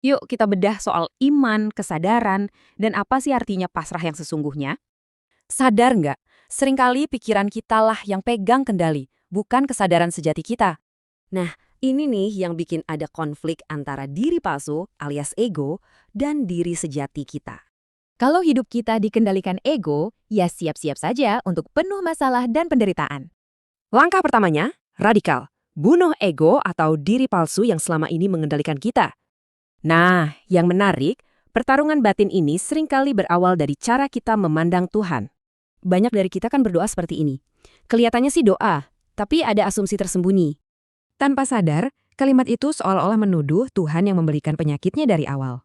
Yuk kita bedah soal iman, kesadaran, dan apa sih artinya pasrah yang sesungguhnya? Sadar nggak? Seringkali pikiran kita lah yang pegang kendali, bukan kesadaran sejati kita. Nah, ini nih yang bikin ada konflik antara diri palsu alias ego dan diri sejati kita. Kalau hidup kita dikendalikan ego, ya siap-siap saja untuk penuh masalah dan penderitaan. Langkah pertamanya, radikal. Bunuh ego atau diri palsu yang selama ini mengendalikan kita. Nah, yang menarik, pertarungan batin ini seringkali berawal dari cara kita memandang Tuhan. Banyak dari kita kan berdoa seperti ini. Kelihatannya sih doa, tapi ada asumsi tersembunyi. Tanpa sadar, kalimat itu seolah-olah menuduh Tuhan yang memberikan penyakitnya dari awal.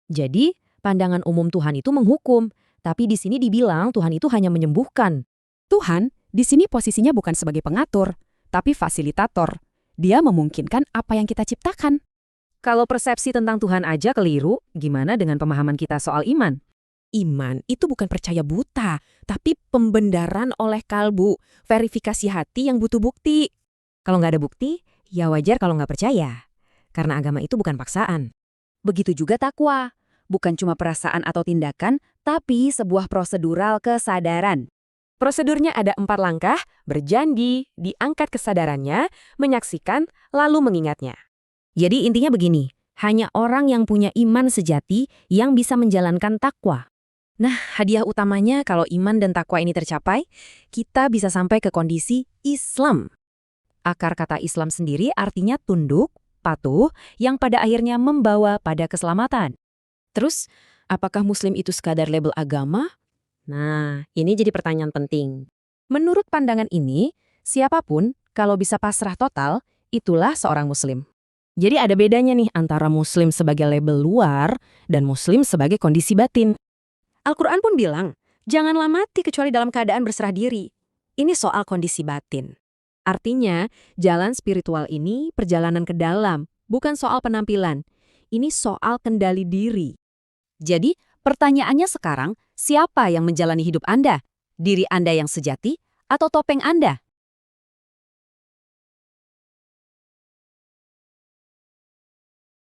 Jadi, pandangan umum Tuhan itu menghukum, tapi di sini dibilang Tuhan itu hanya menyembuhkan. Tuhan di sini posisinya bukan sebagai pengatur, tapi fasilitator. Dia memungkinkan apa yang kita ciptakan. Kalau persepsi tentang Tuhan aja keliru, gimana dengan pemahaman kita soal iman? Iman itu bukan percaya buta, tapi pembenaran oleh kalbu, verifikasi hati yang butuh bukti. Kalau nggak ada bukti, ya wajar kalau nggak percaya. Karena agama itu bukan paksaan. Begitu juga takwa, bukan cuma perasaan atau tindakan, tapi sebuah prosedural kesadaran. Prosedurnya ada 4 langkah, berjanji, diangkat kesadarannya, menyaksikan, lalu mengingatnya. Jadi intinya begini, hanya orang yang punya iman sejati yang bisa menjalankan takwa. Nah, hadiah utamanya kalau iman dan takwa ini tercapai, kita bisa sampai ke kondisi Islam. Akar kata Islam sendiri artinya tunduk, patuh, yang pada akhirnya membawa pada keselamatan. Terus, apakah Muslim itu sekadar label agama? Nah, ini jadi pertanyaan penting. Menurut pandangan ini, siapapun kalau bisa pasrah total, itulah seorang Muslim. Jadi ada bedanya nih antara Muslim sebagai label luar dan Muslim sebagai kondisi batin. Al-Quran pun bilang, janganlah mati kecuali dalam keadaan berserah diri. Ini soal kondisi batin. Artinya, jalan spiritual ini perjalanan ke dalam, bukan soal penampilan. Ini soal kendali diri. Jadi, pertanyaannya sekarang, siapa yang menjalani hidup Anda? Diri Anda yang sejati atau topeng Anda?